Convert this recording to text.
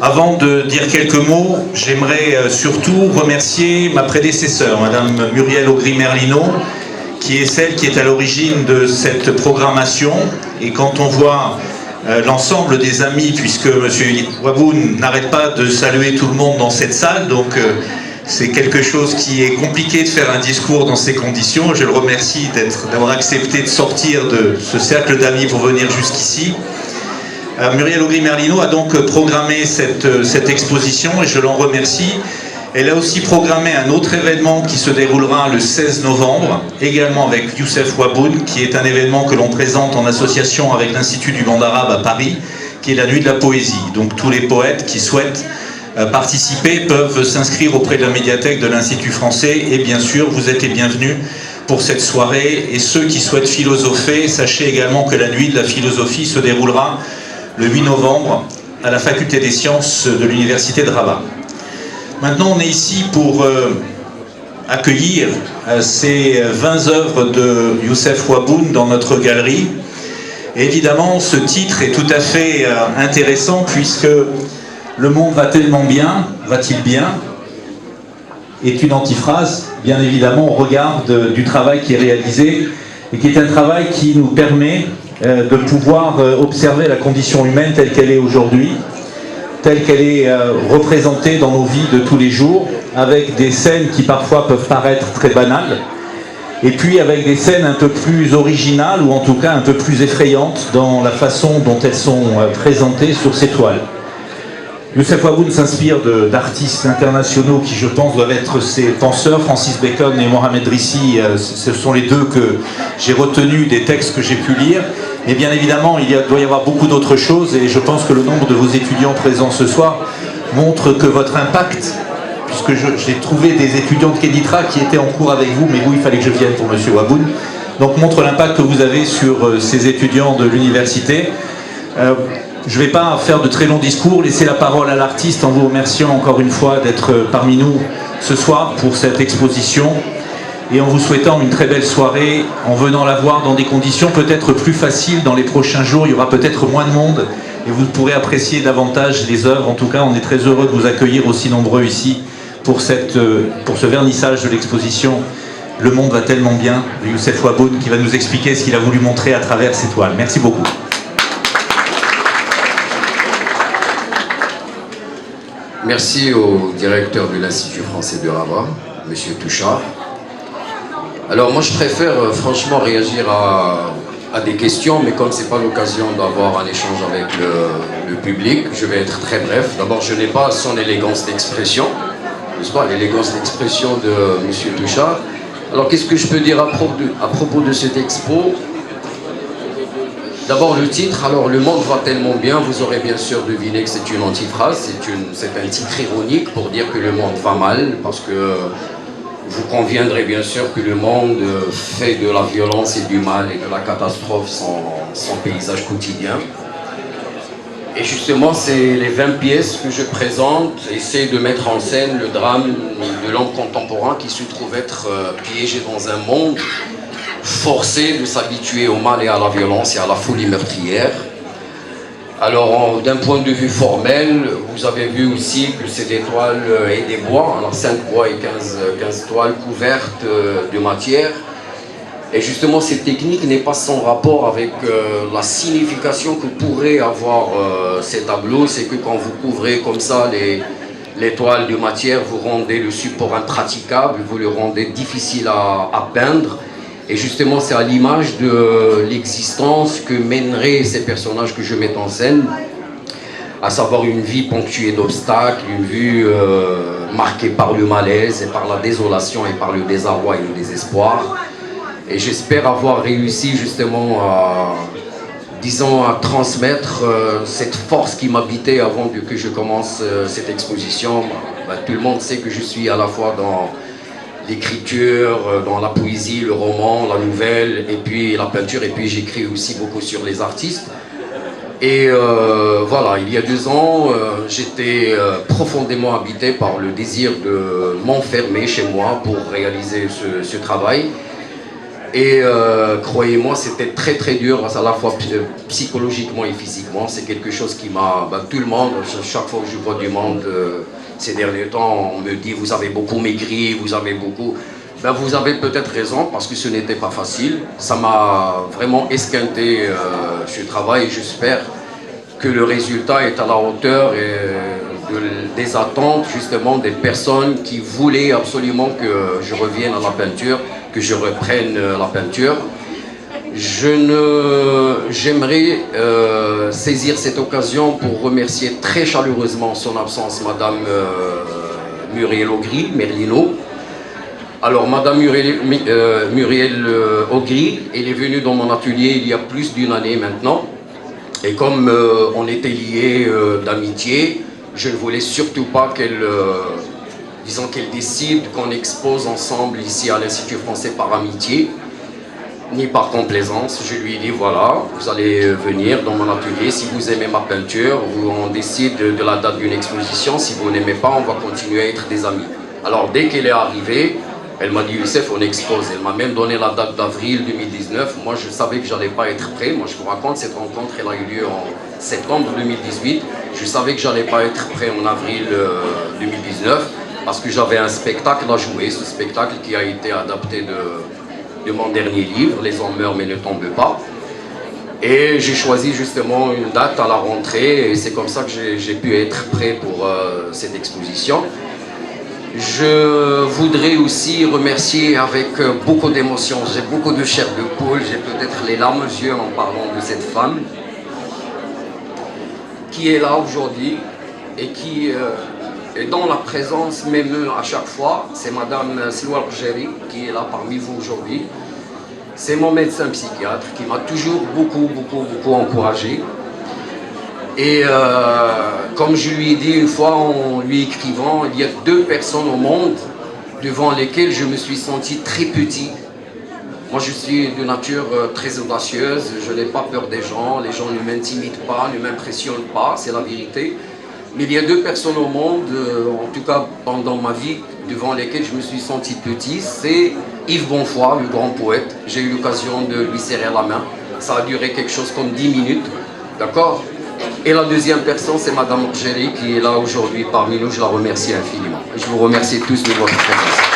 Avant de dire quelques mots, j'aimerais surtout remercier ma prédécesseure, Madame Muriel Augry-Merlino, qui est celle qui est à l'origine de cette programmation. Et quand on voit l'ensemble des amis, puisque M. Waboun n'arrête pas de saluer tout le monde dans cette salle, donc c'est quelque chose qui est compliqué de faire un discours dans ces conditions. Je le remercie d'avoir accepté de sortir de ce cercle d'amis pour venir jusqu'ici. Muriel Augry-Merlino a donc programmé cette exposition et je l'en remercie. Elle a aussi programmé un autre événement qui se déroulera le 16 novembre, également avec Youssef Waboun, qui est un événement que l'on présente en association avec l'Institut du monde arabe à Paris, qui est la nuit de la poésie. Donc tous les poètes qui souhaitent participer peuvent s'inscrire auprès de la médiathèque de l'Institut français et bien sûr vous êtes les bienvenus pour cette soirée. Et ceux qui souhaitent philosopher, sachez également que la nuit de la philosophie se déroulera le 8 novembre à la faculté des sciences de l'université de Rabat. Maintenant, on est ici pour accueillir ces 20 œuvres de Youssef Waboun dans notre galerie. Et évidemment, ce titre est tout à fait intéressant puisque le monde va tellement bien, va-t-il bien, est une antiphrase, bien évidemment, au regard du travail qui est réalisé et qui est un travail qui nous permet de pouvoir observer la condition humaine telle qu'elle est aujourd'hui, telle qu'elle est représentée dans nos vies de tous les jours, avec des scènes qui parfois peuvent paraître très banales, et puis avec des scènes un peu plus originales, ou en tout cas un peu plus effrayantes dans la façon dont elles sont présentées sur ces toiles. Youssef Waboun s'inspire d'artistes internationaux qui, je pense, doivent être ses penseurs. Francis Bacon et Mohamed Drissi, ce sont les deux que j'ai retenus des textes que j'ai pu lire. Mais bien évidemment, doit y avoir beaucoup d'autres choses et je pense que le nombre de vos étudiants présents ce soir montre que votre impact, puisque j'ai trouvé des étudiants de Kénitra qui étaient en cours avec vous, mais vous, il fallait que je vienne pour M. Waboun, donc montre l'impact que vous avez sur ces étudiants de l'université. Je ne vais pas faire de très longs discours, laisser la parole à l'artiste en vous remerciant encore une fois d'être parmi nous ce soir pour cette exposition et en vous souhaitant une très belle soirée, en venant la voir dans des conditions peut-être plus faciles dans les prochains jours. Il y aura peut-être moins de monde et vous pourrez apprécier davantage les œuvres. En tout cas, on est très heureux de vous accueillir aussi nombreux ici pour ce vernissage de l'exposition « Le monde va tellement bien » de Youssef Waboun qui va nous expliquer ce qu'il a voulu montrer à travers ces toiles. Merci beaucoup. Merci au directeur de l'Institut français de Rabat, M. Touchard. Alors moi je préfère franchement réagir à des questions, mais comme ce n'est pas l'occasion d'avoir un échange avec le public, je vais être très bref. D'abord, je n'ai pas son élégance d'expression, n'est-ce pas, l'élégance d'expression de M. Touchard. Alors qu'est-ce que je peux dire à propos de cette expo? D'abord le titre, alors le monde va tellement bien, vous aurez bien sûr deviné que c'est une antiphrase, c'est un titre ironique pour dire que le monde va mal, parce que vous conviendrez bien sûr que le monde fait de la violence et du mal et de la catastrophe son paysage quotidien. Et justement, c'est les 20 pièces que je présente, essaient de mettre en scène le drame de l'homme contemporain qui se trouve être piégé dans un monde forcé de s'habituer au mal et à la violence et à la folie meurtrière. Alors, d'un point de vue formel, vous avez vu aussi que c'est des toiles et des bois, alors 5 bois et 15 toiles couvertes de matière. Et justement, cette technique n'est pas sans rapport avec la signification que pourrait avoir ces tableaux. C'est que quand vous couvrez comme ça les toiles de matière, vous rendez le support impraticable, vous le rendez difficile à peindre. Et justement, c'est à l'image de l'existence que mèneraient ces personnages que je mets en scène, à savoir une vie ponctuée d'obstacles, une vie marquée par le malaise et par la désolation et par le désarroi et le désespoir. Et j'espère avoir réussi justement à transmettre cette force qui m'habitait avant que je commence cette exposition. Tout le monde sait que je suis à la fois dans l'écriture, dans la poésie, le roman, la nouvelle, et puis la peinture, et puis j'écris aussi beaucoup sur les artistes. Et voilà, il y a 2 ans, j'étais profondément habité par le désir de m'enfermer chez moi pour réaliser ce travail. Et croyez-moi, c'était très très dur, à la fois psychologiquement et physiquement. C'est quelque chose qui m'a... tout le monde, chaque fois que je vois du monde ces derniers temps, on me dit vous avez beaucoup maigri, vous avez beaucoup... vous avez peut-être raison, parce que ce n'était pas facile. Ça m'a vraiment esquinté ce travail et j'espère que le résultat est à la hauteur des attentes justement des personnes qui voulaient absolument que je revienne à la peinture, que je reprenne la peinture. J'aimerais saisir cette occasion pour remercier très chaleureusement en son absence Madame Muriel Augry, Merlino. Alors Madame Muriel Augry, elle est venue dans mon atelier il y a plus d'une année maintenant. Et comme on était liés d'amitié, je ne voulais surtout pas qu'elle décide qu'on expose ensemble ici à l'Institut français par amitié, ni par complaisance. Je lui ai dit voilà, vous allez venir dans mon atelier, si vous aimez ma peinture, on décide de la date d'une exposition, si vous n'aimez pas, on va continuer à être des amis. Alors dès qu'elle est arrivée, elle m'a dit Youssef, on expose. Elle m'a même donné la date d'avril 2019. Moi, je savais que j'allais pas être prêt. Moi, je vous raconte, cette rencontre, elle a eu lieu en septembre 2018. Je savais que j'allais pas être prêt en avril 2019 parce que j'avais un spectacle à jouer. Ce spectacle qui a été adapté de mon dernier livre, Les hommes meurent mais ne tombent pas. Et j'ai choisi justement une date à la rentrée et c'est comme ça que j'ai pu être prêt pour cette exposition. Je voudrais aussi remercier avec beaucoup d'émotion, j'ai beaucoup de chair de poule, j'ai peut-être les larmes aux yeux en parlant de cette femme qui est là aujourd'hui et qui est dans la présence m'émeut à chaque fois. C'est Madame Selwa Al-Rjeri qui est là parmi vous aujourd'hui. C'est mon médecin psychiatre qui m'a toujours beaucoup encouragé. Et comme je lui ai dit une fois en lui écrivant, il y a 2 personnes au monde devant lesquelles je me suis senti très petit. Moi je suis de nature très audacieuse, je n'ai pas peur des gens, les gens ne m'intimident pas, ne m'impressionnent pas, c'est la vérité. Mais il y a 2 personnes au monde, en tout cas pendant ma vie, devant lesquelles je me suis senti petit, c'est Yves Bonfoy, le grand poète. J'ai eu l'occasion de lui serrer la main, ça a duré quelque chose comme 10 minutes, d'accord ? Et la deuxième personne, c'est Madame Al-Rjeri qui est là aujourd'hui parmi nous. Je la remercie infiniment. Je vous remercie tous de votre présence.